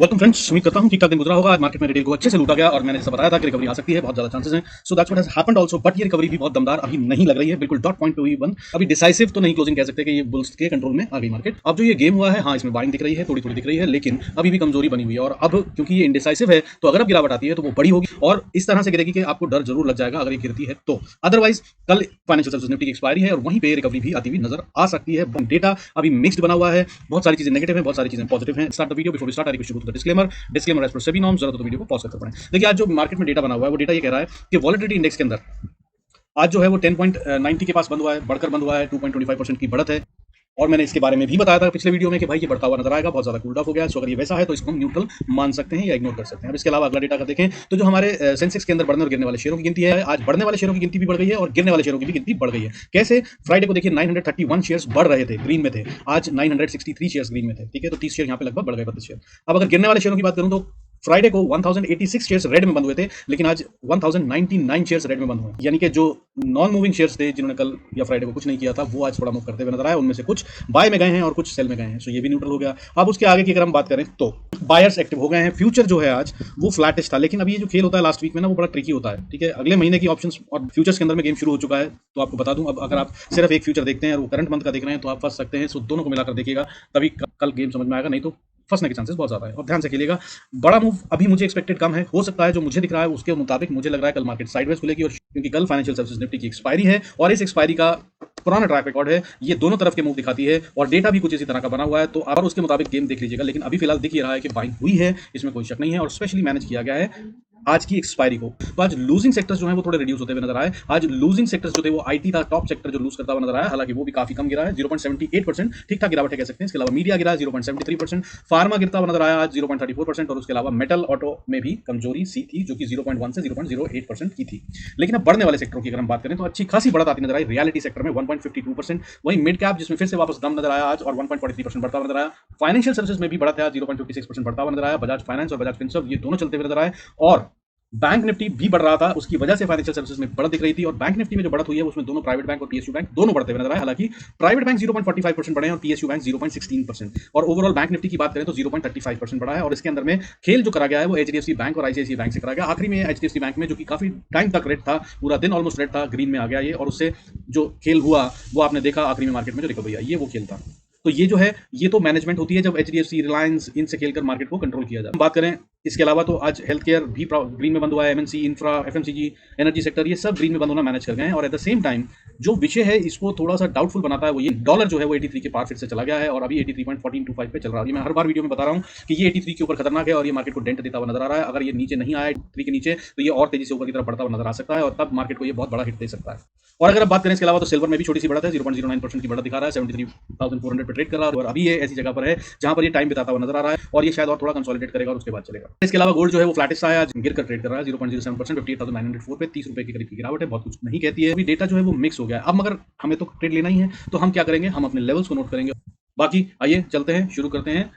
Welcome friends, उम्मीद करता हूं ठीक ठाक दिन गुजरा होगा। आज मार्केट में रिटेल को अच्छे से लूटा गया और मैंने जैसा बताया था कि रिकवरी आ सकती है, बहुत ज्यादा चांसेस हैं। So that's what has happened also, but ये रिकवरी भी बहुत दमदार अभी नहीं लग रही है, बिल्कुल डॉट पॉइंट पे हुई बंद। अभी डिसाइसिव तो नहीं क्लोजिंग कह सकते कि ये बुल्स के कंट्रोल में आ गई मार्केट। अब जो ये गेम हुआ है, हाँ इसमें बाइंग दिख रही है, थोड़ी थोड़ी दिख रही है, लेकिन अभी भी कमजोरी बनी हुई है। और अब क्योंकि ये इंडिसाइसिव है, तो अगर अब गिरावट आती है तो वो बड़ी होगी और इस तरह से गिरेगी कि आपको डर जरूर लग जाएगा अगर ये गिरती है तो। अदरवाइज कल फाइनेंशियल सर्विसेज निफ्टी की एक्सपायरी है और वहीं पे रिकवरी भी आती हुई नजर आ सकती है। डेटा अभी मिक्स्ड बना हुआ है, बहुत सारी चीजें नेगेटिव है, बहुत सारी चीजें पॉजिटिव है। Start the video before we start I request you to the disclaimer as per SEBI norms. तो वीडियो को पॉज करके पढ़ें। देखिए आज जो मार्केट में डेटा बना हुआ है वो डेटा ये कह रहा है कि वॉलेटिलिटी इंडेक्स के अंदर आज जो है वो 10.90 के पास बंद हुआ है, बढ़कर बंद हुआ है, 2.25% की बढ़त है। और मैंने इसके बारे में भी बताया था पिछले वीडियो में कि भाई ये बढ़ता हुआ नजर आएगा, बहुत ज्यादा कूल ऑफ हो गया। सो अगर ये वैसा है तो इसको हम न्यूट्रल मान सकते हैं या इग्नोर कर सकते हैं। अब इसके अलावा अगला डेटा का देखें तो जो हमारे सेंसेक्स के अंदर बढ़ने और गिरने वाले शेयरों की गिनती है, आज बढ़ने वाले शेयरों की गिनती भी बढ़ गई है और गिरने वाले शेयरों की भी गिनती बढ़ गई है। कैसे? फ्राइडे को देखिए 931 शेयर्स बढ़ रहे थे, ग्रीन में थे, आज 963 शेयर्स ग्रीन में थे। ठीक है, तो 30 शेयर यहाँ पे लगभग बढ़ गए, 32 शेयर। अब अगर गिरने वाले शेयरों की बात करूं तो फ्राइडे को 1086 शेयर्स रेड में बंद हुए थे, लेकिन आज 1099 शेयर्स रेड में बंद हुए। यानी कि जो नॉन मूविंग शेयर्स थे जिन्होंने कल या फ्राइडे को कुछ नहीं किया था, वो आज थोड़ा मूव करते हुए नजर आए। उनमें से कुछ बाय में गए हैं और कुछ सेल में गए हैं, सो ये भी न्यूट्रल हो गया। अब उसके आगे की अगर हम बात करें तो बायर्स एक्टिव हो गए हैं। फ्यूचर जो है आज वो फ्लैटिश था, लेकिन अभी ये जो खेल होता है लास्ट वीक में ना, वो बड़ा ट्रिकी होता है। ठीक है, अगले महीने की ऑप्शंस और फ्यूचर्स के अंदर में गेम शुरू हो चुका है। तो आपको बता दूं, अब अगर आप सिर्फ एक फ्यूचर देखते हैं और वो करंट मंथ का देख रहे हैं तो आप फंस सकते हैं। सो दोनों को मिलाकर देखिएगा, तभी कल गेम समझ में आएगा, नहीं तो फंसने के चांसेस बहुत ज्यादा है। और ध्यान से खेलिएगा, बड़ा मूव अभी मुझे एक्सपेक्टेड कम है। हो सकता है जो मुझे दिख रहा है उसके मुताबिक मुझे लग रहा है कल मार्केट साइडवेज खुलेगी, और क्योंकि कल फाइनेंशियल सर्विसेज निफ्टी की एक्सपायरी है और इस एक्सपायरी का पुराना ट्रैक रिकॉर्ड है, ये दोनों तरफ के मूव दिखाती है और डेटा भी कुछ इसी तरह का बना हुआ है। तो आप उसके मुताबिक गेम देख लीजिएगा, लेकिन अभी फिलहाल दिख ही रहा है कि बाइंग हुई है, इसमें कोई शक नहीं है और स्पेशली मैनेज किया गया है आज की एक्सपायरी को। तो आज लूजिंग सेक्टर्स जो है वो थोड़े रिड्यूस होते हुए नजर आए। आज लूजिंग सेक्टर्स जो थे वो आईटी था, टॉप सेक्टर जो लूज करता हुआ नजर आया, हालांकि वो भी काफी कम गिरा है, 0.78%, ठीक ठाक गिरावट है कह सकते हैं। इसके अलावा मीडिया गिरा 0.73%, फार्मा गिरता हुआ नजर आया आज 0.34%, और उसके अलावा मेटल ऑटो में भी कमजोरी सी थी जो कि 0.1 से 0.08% की थी। लेकिन अब बढ़ने वाले सेक्टरों की अगर हम बात करें तो अच्छी खासी बढ़त आती नजर आई। रियलिटी सेक्टर में 1.52%, वहीं मिड कैप जिसमें फिर से वापस दम नजर आया आज और 1.43% बढ़ता हुआ नजर आया। फाइनेंशियल सर्विसेज में भी बढ़त है, 0.56% बढ़ता हुआ नजर आया। बजाज फाइनेंस और बजाज फिनसर्व ये दोनों चलते हुए नजर आए और बैंक निफ्टी भी बढ़ रहा था, उसकी वजह से फाइनेंशियल सर्विसेज में बढ़त दिख रही थी। और बैंक निफ्टी में जो बढ़त हुई है उसमें दोनों प्राइवेट बैंक और पीएसयू बैंक दोनों बढ़ते हुए नजर आए। हालांकि प्राइवेट बैंक 0.45% बढ़े हैं और पीएसयू बैंक 0.16%, और ओवरऑल बैंक निफ्टी की बात करें तो 0.35% बढ़ा है। और इसके अंदर में खेल जो करा गया है वो एचडीएफसी बैंक और आईसीआईसीआई बैंक से करा गया। आखिरी में एचडीएफसी बैंक में, जो कि काफी टाइम तक रेड था, पूरा दिन ऑलमोस्ट रेड था, ग्रीन में आ गया ये, और उससे जो खेल हुआ वो आपने देखा आखिरी में मार्केट में जो रिकवरी आई, ये वो खेल था। तो ये जो है ये तो मैनेजमेंट होती है जब एचडीएफसी, रिलायंस इनसे खेलकर मार्केट को कंट्रोल किया जाए। बात करें इसके अलावा तो आज हेल्थ केयर भी ग्रीन में बंद हुआ है, MNC, infra, FMCG, energy sector, ये सब ग्रीन में बंद होना मैनेज कर गए हैं। और एट द सेम टाइम जो विषय है इसको थोड़ा सा डाउटफुल बनाता है वो ये, डॉलर जो है वो 83 के पार फिर से चला गया है और अभी 83.1425 पे चल रहा है। मैं हर बार वीडियो में बता रहा हूं कि ये 83 के ऊपर खतरनाक है और ये मार्केट को डेंट देता हुआ नजर आ रहा है। अगर ये नीचे नहीं आया 83 के नीचे तो ये और तेजी से ऊपर की तरफ बढ़ता हुआ नजर आ सकता है और तब मार्केट को ये बहुत बड़ा हिट दे सकता है। और अगर आप बात करें इसके अलावा तो सिल्वर में भी छोटी सी बढ़त है, 0.09% की बढ़त दिखा रहा है, 73,400 पे ट्रेड कर रहा है और अभी ये ऐसी जगह पर है जहां पर ये टाइम बिताता हुआ नजर आ रहा है और ये शायद और थोड़ा कंसोलिडेट करेगा और उसके बाद चलेगा। इसके अलावा गोल्ड जो है वो फ्लैटिश है, आज गिर कर ट्रेड कर रहा है 0.07%, 58,904 पे, 30 रुपए के करीब की गिरावट है, बहुत कुछ नहीं कहती है। अभी डेटा जो है वो मिक्स हो गया है। अब मगर हमें तो ट्रेड लेना ही है तो हम क्या करेंगे, हम अपने लेवल्स को नोट करेंगे। बाकी आइए चलते हैं, शुरू करते हैं,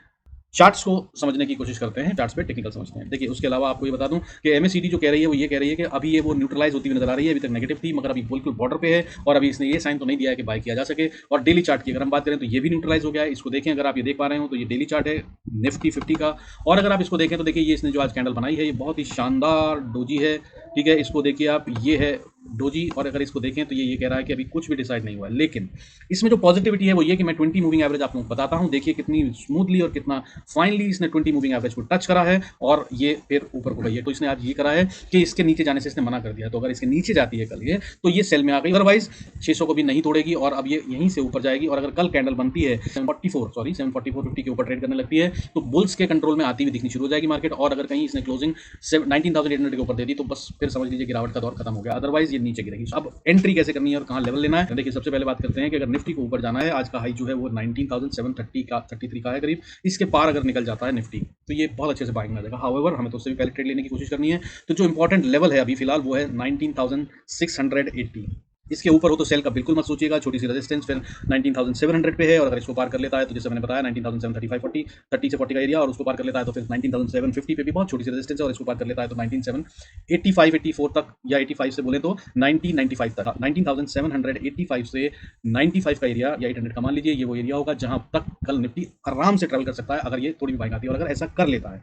चार्ट्स को समझने की कोशिश करते हैं, चार्ट्स पे टेक्निकल समझते हैं। देखिए उसके अलावा आपको ये बता दूं कि एमएसीडी जो कह रही है वो ये कह रही है कि अभी ये वो न्यूट्रलाइज होती हुई नजर आ रही है। अभी तक नेगेटिव थी मगर अभी बिल्कुल बॉर्डर पे है और अभी इसने ये साइन तो नहीं दिया है कि बाय किया जा सके। और डेली चार्ट की अगर हम बात करें तो ये भी न्यूट्रलाइज हो गया है। इसको देखें, अगर आप ये देख पा रहे हो तो ये डेली चार्ट है निफ्टी 50 का, और अगर आप इसको देखें तो देखिए ये इसने जो आज कैंडल बनाई है ये बहुत ही शानदार डोजी है। ठीक है, इसको देखिए आप, ये है डोजी, और अगर इसको देखें तो ये कह रहा है कि अभी कुछ भी डिसाइड नहीं हुआ है। लेकिन इसमें जो पॉजिटिविटी है वो ये कि मैं 20 मूविंग एवरेज आप लोगों को बताता हूं। देखिए कितनी स्मूथली और कितना फाइनली इसने 20 मूविंग एवरेज को टच करा है और ये फिर ऊपर को गई है। तो इसने आज ये करा है कि इसके नीचे जाने से इसने मना कर दिया, तो अगर इसके नीचे जाती है कल ये तो ये सेल में आ गई, अदरवाइज 600 को भी नहीं तोड़ेगी और अब ये यहीं से ऊपर जाएगी। और अगर कल कैंडल बनती है 74450 के ऊपर ट्रेड करने लगती है तो बुल्स के कंट्रोल में आती हुई दिखनी शुरू हो जाएगी मार्केट। और अगर कहीं इसने क्लोजिंग 19,800 के ऊपर दे दी तो बस फिर समझ लीजिए गिरावट का दौर खत्म हो गया, अदरवाइज ये नीचे गिरेगी। अब एंट्री कैसे करनी है और कहां लेवल लेना है, देखिए सबसे पहले बात करते हैं कि अगर निफ्टी को ऊपर जाना है, आज का हाई जो है वो 19,730 का 33 का है करीब, इसके पार अगर निकल जाता है निफ्टी तो ये बहुत अच्छे से बाइंग में आ जाएगा। हाउएवर हमें तो उससे भी पहले ट्रेड लेने की कोशिश करनी है, तो जो इंपॉर्टेंट लेवल है अभी फिलहाल वो है 19,680। इसके ऊपर हो तो सेल का बिल्कुल मत सोचिएगा, छोटी सी रेजिस्टेंस फिर 19,700 पे है, और अगर इसको पार कर लेता है तो जैसे मैंने बताया 19,735 40 30 से 40 का एरिया, और उसको पार कर लेता है तो फिर 19,750 पे भी बहुत छोटी सी रेजिस्टेंस है, और इसको पार कर लेता है तो 19,785 84 तक, या 85 से बोले तो 1995 तक, 19,785 से 95 का एरिया या 800 का मान लीजिए, ये वो एरिया होगा जहां तक कल निफ्टी आराम से ट्रैवल कर सकता है अगर ये थोड़ी भी बाइंग आती है, और अगर ऐसा कर लेता है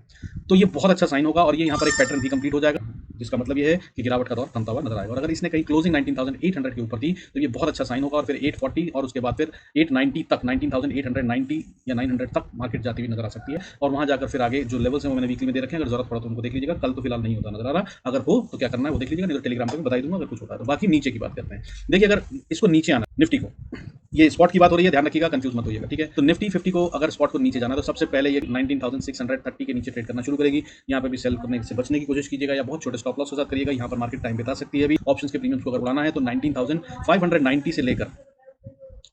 तो ये बहुत अच्छा साइन होगा, और ये यहाँ पर एक पैटर्न भी कंप्लीट हो जाएगा, जिसका मतलब ये है कि गिरावट का दौर थमता हुआ नजर आएगा। और अगर इसने कहीं क्लोजिंग 19,800 के ऊपर थी तो ये बहुत अच्छा साइन होगा, और फिर 840 और उसके बाद फिर 890 तक, 19,890 या 900 तक मार्केट जाती हुई नजर आ सकती है, और वहां जाकर फिर आगे जो लेवल्स हैं वो मैंने वीकली में दे रखे हैं, अगर जरूरत पड़ा तो उनको देख लीजिएगा। कल तो फिलहाल नहीं होता नजर आ रहा, अगर हो तो क्या करना है वो देख लीजिएगा, नहीं तो टेलीग्राम पर बता दूंगा अगर कुछ होता है तो। बाकी नीचे की बात करते हैं। देखिए, अगर इसको नीचे आना निफ्टी को, ये स्पॉट की बात हो रही है, ध्यान रखिएगा, कंफ्यूज मत होइएगा, ठीक है। तो निफ्टी 50 को अगर स्पॉट को नीचे जाना है तो सबसे पहले ये 19,630 के नीचे ट्रेड करना शुरू करेगी। यहाँ पे भी सेल करने से बचने की कोशिश कीजिएगा, या बहुत छोटे स्टॉप लॉस के साथ करिएगा। यहाँ पर मार्केट टाइम बिता सकती है अभी। ऑप्शंस के प्रीमियम्स को अगर उड़ाना है तो 19,590 से लेकर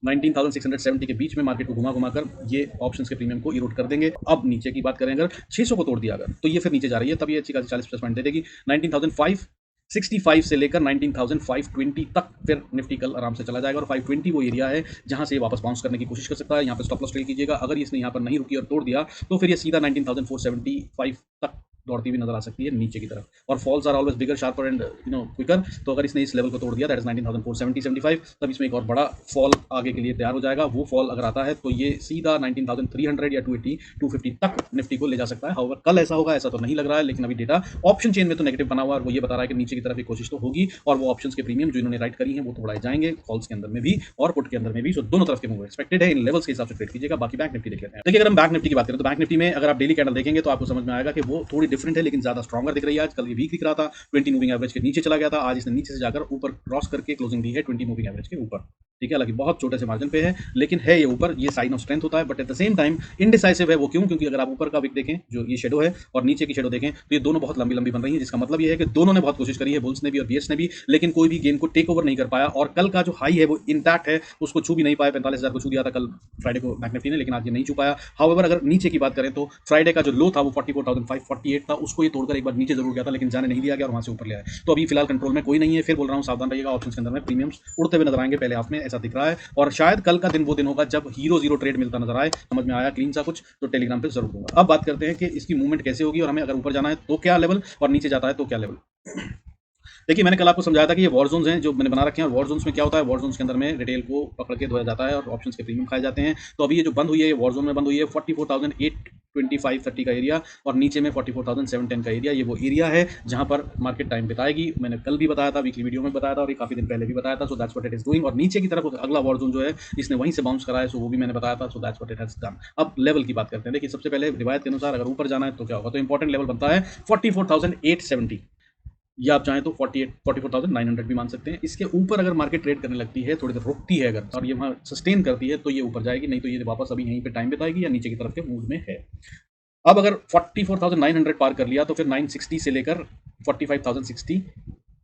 19,670 के बीच में मार्केट को घुमा घुमाकर ये ऑप्शंस के प्रीमियम को इरोड कर देंगे। अब नीचे की बात करें, अगर 600 को तोड़ दिया अगर, तो ये फिर नीचे जा रही है, तब ये अच्छी खासी 40+ पॉइंट दे देगी। 19,565 से लेकर 19,520 तक फिर निफ्टी कल आराम से चला जाएगा, और 520 वो एरिया है जहां से ये वापस बाउंस करने की कोशिश कर सकता है। यहाँ पे स्टॉप लॉस ट्रेल कीजिएगा, अगर इसने यहाँ पर नहीं रुकी और तोड़ दिया तो फिर ये सीधा 19,475 तक दौड़ती हुई नजर आ सकती है नीचे की तरफ, और falls are always bigger, sharper and quicker. तो अगर इसने इस लेवल को तोड़ दिया, दैट इज 19,470 75, तब इसमें एक और बड़ा फॉल आगे के लिए तैयार हो जाएगा। वो फॉल अगर आता है तो ये सीधा 19,300 या 280 250 तक निफ्टी को ले जा सकता है। हाउएवर कल ऐसा होगा ऐसा तो नहीं लग रहा है, लेकिन अभी डेटा ऑप्शन चेन में तो नेगेटिव बना हुआ है, और वो ये बता रहा है कि नीचे की तरफ एक कोशिश तो होगी, और वो ऑप्शंस के प्रीमियम जो इन्होंने राइट करी है वो तो बढ़ाए जाएंगे, कॉल्स के अंदर में भी और पुट के अंदर में भी। सो दोनों तरफ के मूव एक्सपेक्टेड है, इन लेवल्स के हिसाब से ट्रेड कीजिएगा। बाकी बैंक निफ्टी देख लेते हैं। देखिए, अगर हम बैंक निफ्टी की बात करें तो बैंक निफ्टी में अगर आप डेली कैंडल देखेंगे तो आपको समझ में आएगा कि वो थोड़ी डिफरेंट है, लेकिन ज्यादा स्ट्रॉन्गर दिख रही है। आज कल ये वीक दिख रहा था, 20 मूविंग एवरेज के नीचे चला गया था, आज इसने नीचे से जाकर ऊपर क्रॉस करके क्लोजिंग दी है 20 मूविंग एवरेज के ऊपर, ठीक है। हालांकि बहुत छोटे से मार्जिन पे है, लेकिन है ये ऊपर, ये साइन ऑफ स्ट्रेंथ होता है, but at the same time indecisive है। वो क्यों? क्योंकि अगर आप ऊपर का विक देखें, जो ये शेडो है, और नीचे की शेडो देखें, तो ये दोनों बहुत लंबी लंबी बन रही है, जिसका मतलब ये है कि दोनों ने बहुत कोशिश करी है, बुल्स ने भी और बियर्स ने भी, लेकिन कोई भी गेन को टेक ओवर नहीं कर पाया। और कल का जो हाई है वो इंटैक्ट है, उसको छू भी नहीं पाया। 45,000 को छू दिया था कल फ्राइडे को बैंक निफ्टी ने, लेकिन आज ये नहीं छू पाया। हाउएवर अगर नीचे की बात करें तो फ्राइडे का जो लो था वो 44,548 था, उसको ये तोड़कर एक बार नीचे जरूर गया था, लेकिन जाने नहीं दिया गया और वहां से ऊपर ले आया। तो अभी फिलहाल कंट्रोल में कोई नहीं है। फिर बोल रहा हूं, सावधान रहिएगा, ऑप्शंस के अंदर में प्रीमियम्स उड़ते हुए नजर आएंगे पहले हाफ में, ऐसा दिख रहा है। और शायद कल का दिन वो दिन होगा जब हीरो जीरो ट्रेड मिलता नजर आए, समझ में आया क्लीन सा कुछ, तो टेलीग्राम पे जरूर दूंगा। अब बात करते हैं कि इसकी मूवमेंट कैसे होगी, और हमें अगर ऊपर जाना है तो क्या लेवल, और नीचे जाता है तो क्या लेवल। देखिए, मैंने कल आपको समझाया था कि ये वॉर जोन्स हैं जो मैंने बना रखे हैं, और वॉर जोन्स में क्या होता है, वॉर जोन्स के अंदर में रिटेल को पकड़ के धोया जाता है और ऑप्शंस के प्रीमियम खाए जाते हैं। तो अभी ये जो बंद हुई है, ये वॉर जोन में बंद हुई है 44,825 30 का एरिया, और नीचे में 44,710 का एरिया। ये वो एरिया है जहां पर मार्केट टाइम बिताएगी। मैंने कल भी बताया था, वीकली वीडियो में बताया था, और ये काफी दिन पहले भी बताया था। So that's what it is doing. और नीचे की तरफ अगला वॉर जोन जो है इसने वहीं से बाउंस करा है, सो वो भी मैंने बताया था। So that's what it has done. अब लेवल की बात करते हैं। देखिए, सबसे पहले रिवायत के अनुसार अगर ऊपर जाना है तो क्या होगा, तो इंपॉर्टेंट लेवल बनता है 44,870, या आप चाहें तो 44,900 भी मान सकते हैं। इसके ऊपर अगर मार्केट ट्रेड करने लगती है, थोड़ी देर रुकती है अगर, और ये वहाँ सस्टेन करती है, तो ये ऊपर जाएगी, नहीं तो ये वापस अभी यहीं पे टाइम बिताएगी या नीचे की तरफ के मूड में है। अब अगर 44,900 पार कर लिया तो फिर 960 से लेकर 45,060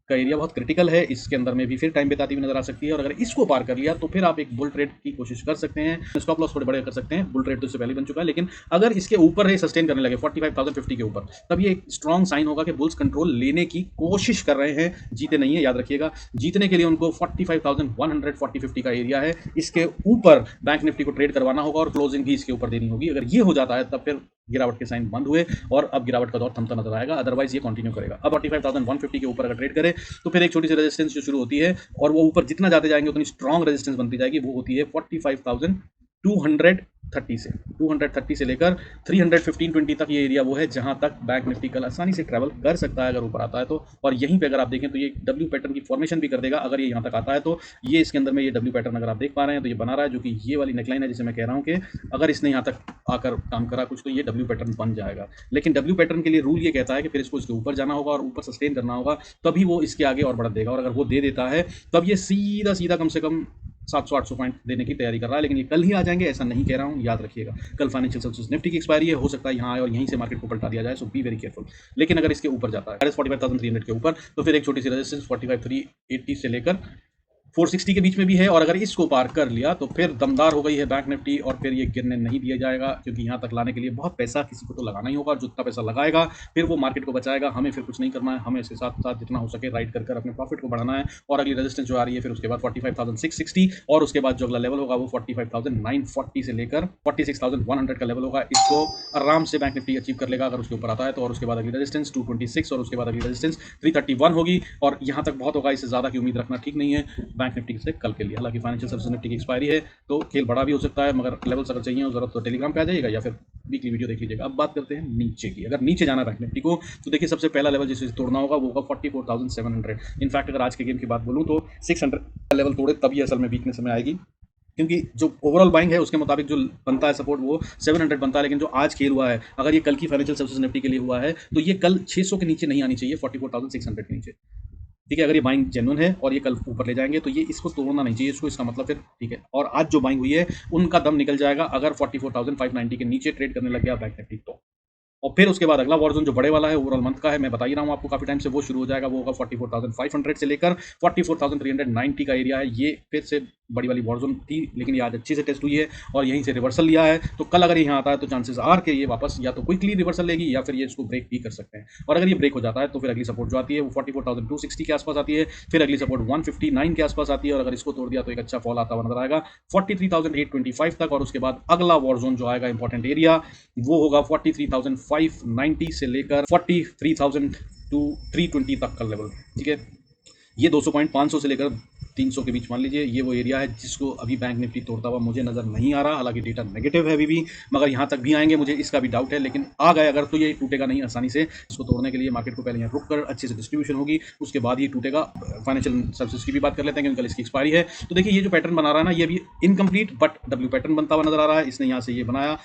का एरिया बहुत क्रिटिकल है। इसके अंदर में भी फिर टाइम बिताती हुई नजर आ सकती है, और अगर इसको पार कर लिया तो फिर आप एक बुल ट्रेड की कोशिश कर सकते हैं। स्टॉप लॉस थोड़े बड़े कर सकते हैं, बुल ट्रेड तो इससे पहले बन चुका है, लेकिन अगर इसके ऊपर है सस्टेन करने लगे 45,050 के ऊपर, तब ये एक स्ट्रॉन्ग साइन होगा कि बुल्स कंट्रोल लेने की कोशिश कर रहे हैं, जीते नहीं है, याद रखिएगा। जीतने के लिए उनको 45,100 40-50 का एरिया है, इसके ऊपर बैंक निफ्टी को ट्रेड करवाना होगा, और क्लोजिंग भी इसके ऊपर देनी होगी। अगर ये हो जाता है तब फिर गिरावट के साइन बंद हुए, और अब गिरावट का दौर थमता नजर आएगा, अदरवाइज ये कंटिन्यू करेगा। अब 45,150 के ऊपर अगर ट्रेड करे तो फिर एक छोटी सी रेजिस्टेंस जो शुरू होती है, और वो ऊपर जितना जाते जाएंगे उतनी स्ट्रॉन्ग रेजिस्टेंस बनती जाएगी, वो होती है 45,230 से 230 से लेकर 315-20 तक। ये एरिया वो है जहां तक बैंक निफ्टी कल आसानी से ट्रैवल कर सकता है अगर ऊपर आता है तो। और यहीं पे अगर आप देखें तो ये डब्ल्यू पैटर्न की फॉर्मेशन भी कर देगा अगर ये यहां तक आता है तो। ये इसके अंदर में ये डब्ल्यू पैटर्न अगर आप देख पा रहे हैं तो ये बना रहा है, जो कि ये वाली नेकलाइन है, जिसे मैं कह रहा हूं कि अगर इसने यहां तक आकर काम करा कुछ तो ये डब्ल्यू पैटर्न बन जाएगा। लेकिन डब्ल्यू पैटर्न के लिए रूल ये कहता है कि फिर इसको इसके ऊपर जाना होगा और ऊपर सस्टेन करना होगा, तभी वो इसके आगे और बढ़त देगा। और अगर वो दे देता है तब ये सीधा सीधा कम से कम 700-800 पॉइंट देने की तैयारी कर रहा है, लेकिन ये कल ही आ जाएंगे ऐसा नहीं कह रहा हूं, याद रखिएगा। कल फाइनेंशियल सर्विसेज निफ्टी की एक्सपायरी है, हो सकता है यहाँ आए और यहीं से मार्केट को पलटा दिया जाए, सो बी वेरी केयरफुल। लेकिन अगर इसके ऊपर जाता है 45,300 के ऊपर तो फिर एक छोटी सी रेजिस्टेंस 45,380 से लेकर 460 के बीच में भी है, और अगर इसको पार कर लिया तो फिर दमदार हो गई है बैंक निफ्टी, और फिर ये गिरने नहीं दिया जाएगा, क्योंकि यहाँ तक लाने के लिए बहुत पैसा किसी को तो लगाना ही होगा, और जितना पैसा लगाएगा फिर वो मार्केट को बचाएगा। हमें फिर कुछ नहीं करना है, हमें इसके साथ साथ जितना हो सके राइड कर कर अपने प्रॉफिट को बढ़ाना है। और अगली रेजिस्टेंस जो आ रही है फिर उसके बाद 45,660, और उसके बाद जो अगला लेवल होगा वो 45,940 से लेकर 46,100 का लेवल होगा। इसको आराम से बैंक निफ्टी अचीव कर लेगा अगर उसके ऊपर आता है तो। और उसके बाद अगली रेजिस्टेंस 226, और उसके बाद अगली रेजिस्टेंस 331 होगी, और यहाँ तक बहुत होगा, इससे ज़्यादा की उम्मीद रखना ठीक नहीं है बैंक निफ्टी से कल के लिए। हालांकि फाइनेंशियल सर्विसेज निफ्टी की एक्सपायरी है तो खेल बड़ा भी हो सकता है, मगर लेवल्स अगर चाहिए जरूरत तो टेलीग्राम पे आ जाइएगा या फिर वीकली वीडियो देख लीजिएगा। अब बात करते हैं नीचे की। अगर नीचे जाना है बैंक निफ्टी को तो देखिए सबसे पहला लेवल जिसे तोड़ना होगा वो होगा 44,700। इनफैक्ट अगर आज के गेम की बात बोलूँ तो 600 का लेवल तोड़े तभी असल में वीकनेस में आएगी, क्योंकि जो ओवरऑल बाइंग है उसके मुताबिक जो बनता है सपोर्ट वो 700 बनता है। लेकिन जो आज खेल हुआ है, अगर ये कल की फाइनेंशियल सर्विसेज निफ्टी के लिए हुआ है तो ये कल 600 के नीचे नहीं आनी चाहिए, 44,600 के नीचे। ठीक है, अगर ये बाइंग जेन्युइन है और ये कल ऊपर ले जाएंगे तो ये इसको तोड़ना नहीं चाहिए इसको, इसका मतलब फिर ठीक है। और आज जो बाइंग हुई है उनका दम निकल जाएगा अगर 44,590 के नीचे ट्रेड करने लग गया बैंक निफ्टी तो। और फिर उसके बाद अगला वॉर जोन जो बड़े वाला है ओवरऑल मंथ का है, मैं बता ही रहा हूँ आपको काफी टाइम से, वो शुरू हो जाएगा। वो होगा 44,500 से लेकर 44,390 का एरिया है। ये फिर से बड़ी वाली वॉर जोन थी, लेकिन ये आज अच्छी से टेस्ट हुई है और यहीं से रिवर्सल लिया है। तो कल अगर यहाँ आता है तो चांसेस आर के ये वापस या तो क्विकली रिवर्सल लेगी या फिर ये इसको ब्रेक भी कर सकते हैं। और अगर ये ब्रेक हो जाता है तो फिर अगली सपोर्ट जो आती है वो 44,260 के आसपास आती है, फिर अगली सपोर्ट 159 के आसपास आती है, और अगर इसको तोड़ दिया तो एक अच्छा फॉल आता हुआ नजर आएगा 43,825 तक। और उसके बाद अगला वॉर जोन जो आएगा इंपॉर्टेंट एरिया वो होगा 43,590 से लेकर 43,320 तक का लेवल। ठीक है, ये 200 पॉइंट 500 से लेकर 300 के बीच मान लीजिए, ये वो एरिया है जिसको अभी बैंक निफ्टी तोड़ता हुआ मुझे नजर नहीं आ रहा। हालांकि डेटा नेगेटिव है अभी भी, मगर यहाँ तक भी आएंगे मुझे इसका भी डाउट है, लेकिन आ गए अगर तो ये टूटेगा नहीं आसानी से। इसको तोड़ने के लिए मार्केट को पहले यहाँ रुक कर अच्छे से डिस्ट्रीब्यूशन होगी, उसके बाद ये टूटेगा। फाइनेंशियल सर्विसेज की भी बात कर लेते हैं क्योंकि कल इसकी एक्सपायरी है। तो देखिए ये जो पैटर्न बना रहा है ना, ये भी इनकम्प्लीट बट डब्ल्यू पैटर्न बनता हुआ नजर आ रहा है। इसने यहाँ से ये बनाया,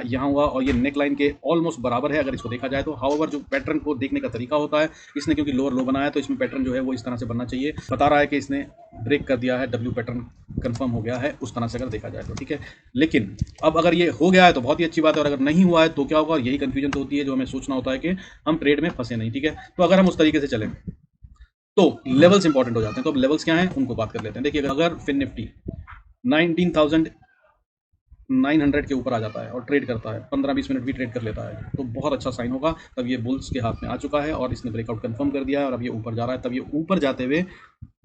यहाँ हुआ, और ये नेक लाइन के ऑलमोस्ट बराबर है अगर इसको देखा जाए तो। हाउएवर जो पैटर्न को देखने का तरीका होता है, इसने क्योंकि लोअर लो बनाया तो इसमें पैटर्न जो है वो इस तरह से बनना चाहिए। बता रहा है कि इसने ब्रेक कर दिया है, डब्ल्यू पैटर्न कंफर्म हो गया है उस तरह से अगर देखा जाए तो। ठीक है, लेकिन अब अगर ये हो गया है तो बहुत ही अच्छी बात है, और अगर नहीं हुआ है तो क्या होगा, और यही कंफ्यूजन तो होती है जो हमें सोचना होता है कि हम ट्रेड में फंसे नहीं। ठीक है, तो अगर हम उस तरीके से चलें तो लेवल्स इंपॉर्टेंट हो जाते हैं। तो अब लेवल्स क्या हैं उनको बात कर लेते हैं। देखिए अगर फिन निफ्टी 19,900 के ऊपर आ जाता है और ट्रेड करता है, 15-20 मिनट भी ट्रेड कर लेता है तो बहुत अच्छा साइन होगा। तब ये बुल्स के हाथ में आ चुका है और इसने ब्रेकआउट कंफर्म कर दिया है और अब ये ऊपर जा रहा है। तब ये ऊपर जाते हुए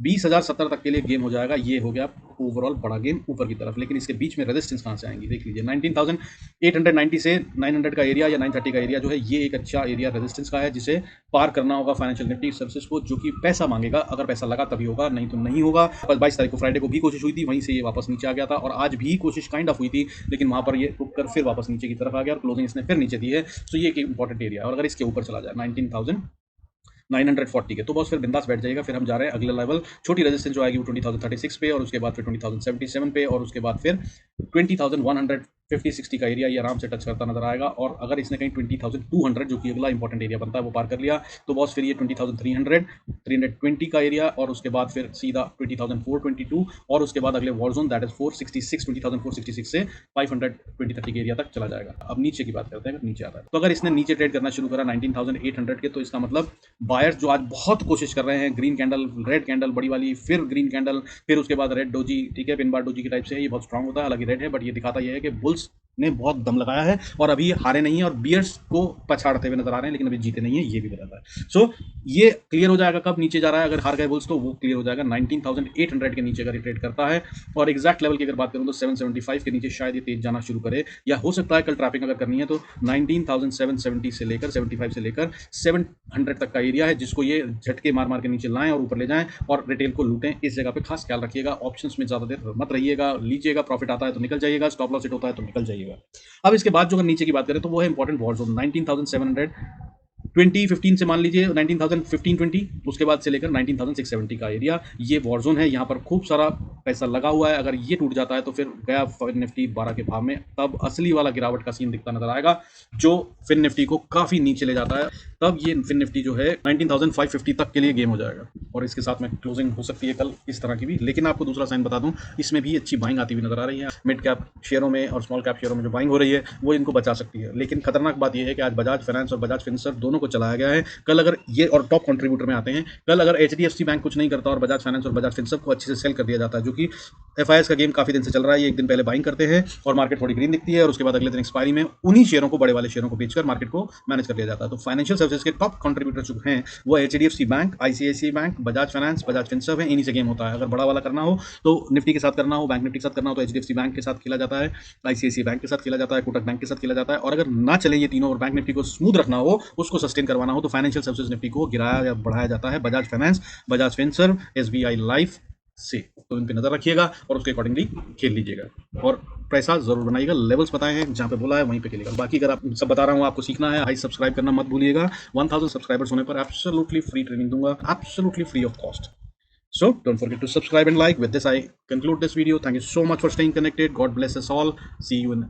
20,070 तक के लिए गेम हो जाएगा। ये हो गया ओवरऑल बड़ा गेम ऊपर की तरफ, लेकिन इसके बीच में रेजिस्टेंस कहाँ से आएंगी देख लीजिए। 19,890 से 900 का एरिया या 930 का एरिया जो है ये एक अच्छा एरिया रेजिस्टेंस का है जिसे पार करना होगा फाइनेंशियल निफ्टी सर्विसेज को, जो कि पैसा मांगेगा। अगर पैसा लगा तभी होगा, नहीं तो नहीं होगा। 22 तारीख को फ्राइडे को भी कोशिश हुई थी, वहीं से ये वापस नीचे आ गया था, और आज भी कोशिश काइंड ऑफ हुई थी, लेकिन वहां पर ये रुक कर फिर वापस नीचे की तरफ आ गया और क्लोजिंग इसने फिर नीचे दी है। तो ये एक इंपॉर्टेंट एरिया है, और अगर इसके ऊपर चला जाए 19,940 के तो बस फिर बिंदास बैठ जाएगा। फिर हम जा रहे हैं अगले लेवल, छोटी रेजिस्टेंस जो आएगी वो 20,036 पे, और उसके बाद फिर 20,077 पे, और उसके बाद फिर 20,150-60 का एरिया ये आराम से टच करता नजर आएगा। और अगर इसने कहीं 20,200 जो कि अगला इंपॉर्टेंट एरिया बनता है वो पार कर लिया तो बॉस फिर ये 20,300-320 का एरिया, और उसके बाद फिर सीधा 20,422, और उसके बाद अगले वॉर जोन दैट इज 466, 20,466 से 520-30 के एरिया तक चला जाएगा। अब नीचे की बात करते हैं, अगर नीचे आता है तो अगर इसने नीचे ट्रेड करना शुरू करा 19,800 के, तो इसका मतलब बायर्स जो आज बहुत कोशिश कर रहे हैं, ग्रीन कैंडल, रेड कैंडल बड़ी वाली, फिर ग्रीन कैंडल, फिर उसके बाद रेड डोजी, ठीक है, पिन बार डोजी की टाइप से है, ये बहुत स्ट्रांग होता है। हालांकि रेड है बट ये दिखाता ये है कि बुल्स ने बहुत दम लगाया है और अभी हारे नहीं है, और बियर्स को पछाड़ते हुए नजर आ रहे हैं, लेकिन अभी जीते नहीं है, ये भी बताता है। सो ये क्लियर हो जाएगा कब नीचे जा रहा है। अगर हार गए बुल्स तो वो क्लियर हो जाएगा 19,800 के नीचे अगर ये ट्रेड करता है। और एग्जैक्ट लेवल की अगर बात करूं तो 775 के नीचे शायद ये तेज जाना शुरू करे, या हो सकता है कल ट्रैपिंग अगर करनी है तो 19,770 से लेकर 75 से लेकर 700 तक का एरिया है, जिसको ये झटके मार मार के नीचे लाएं और ऊपर ले जाएं और रिटेल को लूटें। इस जगह पे खास ख्याल रखिएगा, ऑप्शंस में ज्यादा देर मत रहिएगा, लीजिएगा, प्रॉफिट आता है तो निकल जाइएगा, स्टॉप लॉस हिट होता है तो निकल जाइएगा। अब इसके बाद जो अगर नीचे की बात करें तो वो है इंपॉर्टेंट वॉर जोन 19,700 2015 से मान लीजिए 19,015-20, उसके बाद से लेकर 19,670 का एरिया, ये वॉर जोन है। यहाँ पर खूब सारा पैसा लगा हुआ है। अगर ये टूट जाता है तो फिर गया फिन निफ्टी 12 के भाव में, तब असली वाला गिरावट का सीन दिखता नजर आएगा जो फिन निफ्टी को काफी नीचे ले जाता है। तब ये फिन निफ्टी जो है 19,550 तक के लिए गेम हो जाएगा, और इसके साथ में क्लोजिंग हो सकती है कल इस तरह की भी। लेकिन आपको दूसरा साइन बता दूं, इसमें भी अच्छी बाइंग आती हुई नजर आ रही है। मिड कैप शेयरों में और स्मॉल कैप शेयरों में जो बाइंग हो रही है वो इनको बचा सकती है। लेकिन खतरनाक बात यह है कि आज बजाज फाइनेंस और बजाज फिनसर्व दोनों को को चलाया गया है। कल अगर ये और टॉप कंट्रीब्यूटर में आते हैं, कल अगर एचडीएफसी बैंक कुछ नहीं करता और बजाज फाइनेंस और बजाज फिनसर्व को अच्छे से सेल कर दिया जाता है, जो कि एफआईएस का गेम काफी दिन से चल रहा है। ये एक दिन पहले बाइंग करते हैं और मार्केट थोड़ी ग्रीन दिखती है और उसके बाद अगले दिन एक्सपायरी में उन्हीं शेयरों को, बड़े वाले शेयरों को बेचकर मार्केट को मैनेज कर लिया जाता है। तो फाइनेंशियल सर्विसेज के टॉप कंट्रीब्यूटर जो हैं वो HDFC bank, ICICI bank, Bajaj finance, Bajaj Finserv है। इन्हीं से गेम होता है। अगर बड़ा वाला करना हो तो निफ्टी के साथ करना हो, बैंक निफ्टी के साथ करना हो तो एचडीएफसी बैंक के साथ खेला जाता है, आईसीआईसीआई बैंक के साथ खेला जाता है, कोटक बैंक के साथ खेला जाता है। और अगर ना चले ये तीनों और बैंक निफ्टी को स्मूथ रखना हो, उसको सस्टेन करवाना हो, तो फाइनेंशियल सर्विसेज निफ्टी को गिराया या बढ़ाया जाता है Bajaj finance, Bajaj Finserv, SBI life से। तो इन पे नजर रखिएगा और उसके अकॉर्डिंगली खेल लीजिएगा और पैसा जरूर बनाइएगा। लेवल्स बताए हैं जहां पे बोला है वहीं पे खेलिएगा। बाकी अगर आप सब बता रहा हूं, आपको सीखना है, हाई सब्सक्राइब करना मत भूलिएगा। 1000 सब्सक्राइबर्स होने पर एब्सोल्युटली फ्री ट्रेनिंग दूंगा, absolutely free of cost. So don't forget to subscribe and like. With this, I conclude this video. Thank you so much for staying connected. God bless us all. See you in